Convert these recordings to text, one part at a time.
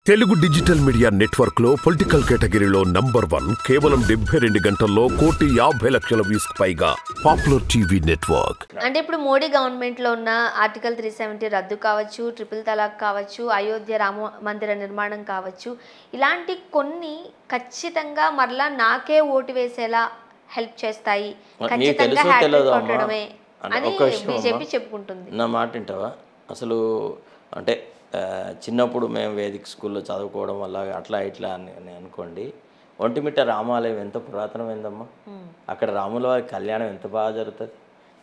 Telugu digital media network లో political కేటగిరీలో number 1 కేవలం 72 గంటల్లో 1,50,00,000 వ్యూస్ పైగా పాపులర్ టీవీ నెట్వర్క్. అంటే ఇప్పుడు మోడీ గవర్నమెంట్ లో ఉన్న ఆర్టికల్ 370 రద్దు కావచ్చు, ట్రిపుల్ తలాక్ కావచ్చు, అయోధ్య రామ మందిర నిర్మాణం కావచ్చు, ఇలాంటి కొన్ని ఖచ్చితంగా మరలా నాకే ఓటు వేసేలా హెల్ప్ చేస్తాయి, ఖచ్చితంగా హ్యాట్రిక్ కొట్టడమే అని బీజేపీ చెప్పుకుంటుంది. నా మాట వింటావా? అసలు అంటే చిన్నప్పుడు మేము వేదిక స్కూల్లో చదువుకోవడం వల్ల అట్లా ఇట్లా అని అనుకోండి. ఒంటిమిట్ట రామాలయం ఎంత పురాతనమైందమ్మా. అక్కడ రాముల వారి కళ్యాణం ఎంత బాగా జరుగుతుంది.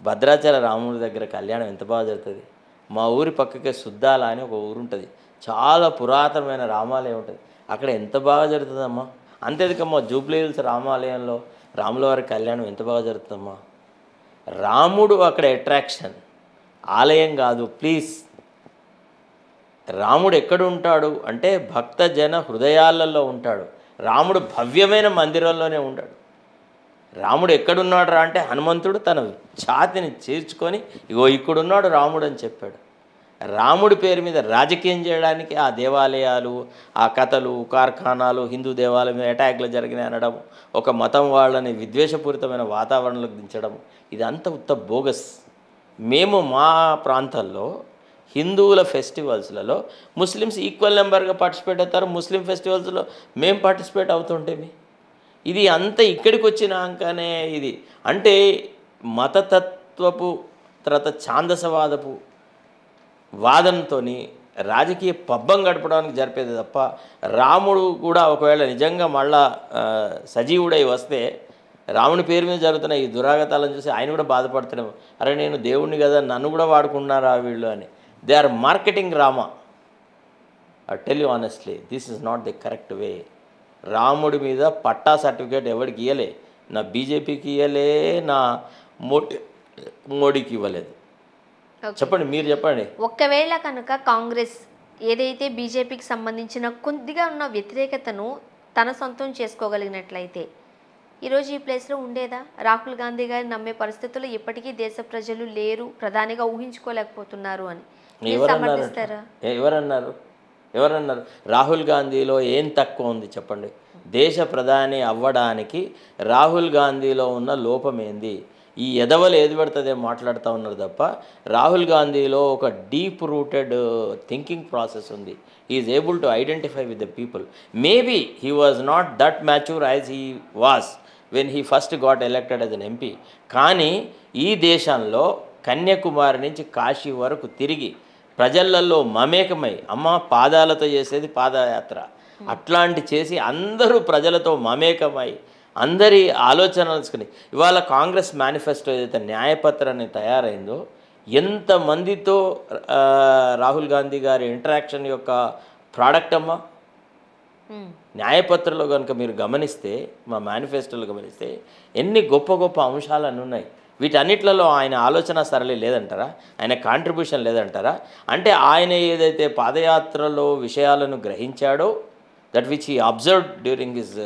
భద్రాచల రాముల దగ్గర కళ్యాణం ఎంత బాగా జరుగుతుంది. మా ఊరి పక్కకే సుద్దాల అని ఒక ఊరు ఉంటుంది, చాలా పురాతనమైన రామాలయం ఉంటుంది, అక్కడ ఎంత బాగా జరుగుతుందమ్మా. అంతేదికమ్మా జూబ్లీ హిల్స్ రామాలయంలో రాముల వారి కళ్యాణం ఎంత బాగా జరుగుతుందమ్మా. రాముడు అక్కడ అట్రాక్షన్, ఆలయం కాదు ప్లీజ్. రాముడు ఎక్కడ ఉంటాడు అంటే భక్తజన హృదయాలలో ఉంటాడు. రాముడు భవ్యమైన మందిరంలోనే ఉంటాడు. రాముడు ఎక్కడున్నాడు రా అంటే హనుమంతుడు తన ఛాతిని చేర్చుకొని ఇగో ఇక్కడున్నాడు రాముడు అని చెప్పాడు. రాముడి పేరు మీద రాజకీయం చేయడానికి ఆ దేవాలయాలు, ఆ కథలు, కార్ఖానాలు, హిందూ దేవాలయం మీద అటాక్లు జరిగినాయి అనడం, ఒక మతం వాళ్ళని విద్వేషపూరితమైన వాతావరణంలోకి దించడం, ఇదంతా ఉత్త బోగస్. మేము మా ప్రాంతాల్లో హిందువుల ఫెస్టివల్స్లలో ముస్లిమ్స్ ఈక్వల్ నెంబర్గా పార్టిసిపేట్ అవుతారు. ముస్లిం ఫెస్టివల్స్లో మేము పార్టిసిపేట్ అవుతుంటేమి. ఇది అంతా ఇక్కడికి వచ్చినాకనే ఇది అంటే మతతత్వపు తర్వాత ఛాందసవాదపు వాదనతో రాజకీయ పబ్బం గడపడానికి జరిపేది తప్ప, రాముడు కూడా ఒకవేళ నిజంగా మళ్ళా సజీవుడై వస్తే రాముని పేరు మీద జరుగుతున్న ఈ దురాగతాలను చూసి ఆయన కూడా బాధపడుతున్నాము. అరే నేను దేవుణ్ణి కదా, నన్ను కూడా వాడుకున్నారా వీళ్ళు అని. They are marketing Rama. I tell you honestly, this is not the correct way. రాముడి మీద పట్టా సర్టిఫికేట్ ఎవరికి ఇవ్వలే, నా బీజేపీకి ఇవ్వలే, నా మోడీకి ఇవ్వలేదు. చెప్పండి, మీరు చెప్పండి. ఒకవేళ కనుక కాంగ్రెస్ ఏదైతే బీజేపీకి సంబంధించిన కొద్దిగా ఉన్న వ్యతిరేకతను తన సొంతం చేసుకోగలిగినట్లయితే ఈరోజు ఈ ప్లేస్లో ఉండేదా? రాహుల్ గాంధీ గారిని నమ్మే పరిస్థితుల్లో ఇప్పటికీ దేశ ప్రజలు లేరు, ప్రధానిగా ఊహించుకోలేకపోతున్నారు అని సమర్థిస్తారా? ఎవరన్నారు? రాహుల్ గాంధీలో ఏం తక్కువ ఉంది చెప్పండి. దేశ ప్రధాని అవ్వడానికి రాహుల్ గాంధీలో ఉన్న లోపం ఏంది? ఈ ఎదవలు ఏది పడుతుందే మాట్లాడుతూ ఉన్నారు తప్ప రాహుల్ గాంధీలో ఒక డీప్ రూటెడ్ థింకింగ్ ప్రాసెస్ ఉంది. He is able to identify with the people. Maybe he was not that mature as he was when he first got elected as an MP. కానీ ఈ దేశంలో కన్యాకుమారి నుంచి కాశీ వరకు తిరిగి ప్రజలలో మమేకమై, అమ్మ పాదాలతో చేసేది పాదయాత్ర, అట్లాంటి చేసి అందరూ ప్రజలతో మమేకమై అందరి ఆలోచనలు తీసుకుని ఇవాళ కాంగ్రెస్ మేనిఫెస్టో ఏదైతే న్యాయపత్రాన్ని తయారైందో, ఎంతమందితో రాహుల్ గాంధీ గారి ఇంటరాక్షన్ యొక్క ప్రోడక్ట్ అమ్మా. న్యాయపత్రంలో కనుక మీరు గమనిస్తే, మా మేనిఫెస్టోలో గమనిస్తే ఎన్ని గొప్ప గొప్ప అంశాలన్నీ ఉన్నాయి. వీటన్నిట్లలో ఆయన ఆలోచన సరళి లేదంటారా? ఆయన కాంట్రిబ్యూషన్ లేదంటారా? అంటే ఆయన ఏదైతే పాదయాత్రలో విషయాలను గ్రహించాడో, that which he observed during his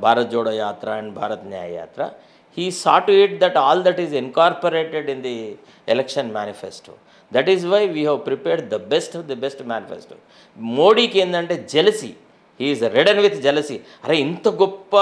Bharat Jodo Yatra and Bharat న్యాయ యాత్ర, he saw to it that all that is incorporated in the election manifesto. That is why we have prepared the best of the best manifesto. మోడీకి ఏంటంటే jealousy, he is ridden with jealousy. అరే ఇంత గొప్ప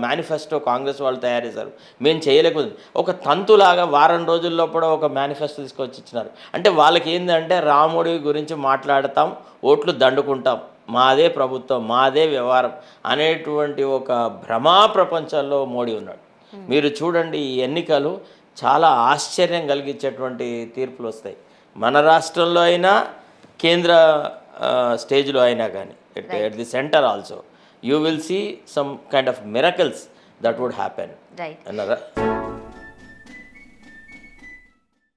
manifesto Congress వాళ్ళు తయారు చేశారు, మేము చేయలేకపోతుంది. ఒక తంతులాగా వారం రోజుల్లో కూడా ఒక మేనిఫెస్టో తీసుకొచ్చి ఇచ్చినారు. అంటే వాళ్ళకి ఏంటంటే రాముడి గురించి మాట్లాడతాం, ఓట్లు దండుకుంటాం, మాదే ప్రభుత్వం, మాదే వ్యవహారం అనేటువంటి ఒక భ్రమా ప్రపంచంలో మోడీ ఉన్నాడు. మీరు చూడండి, ఈ ఎన్నికలు చాలా ఆశ్చర్యం కలిగించేటువంటి తీర్పులు వస్తాయి. మన రాష్ట్రంలో అయినా, కేంద్ర స్టేజ్లో అయినా కానీ, at the center also you will see some kind of miracles that would happen. Right.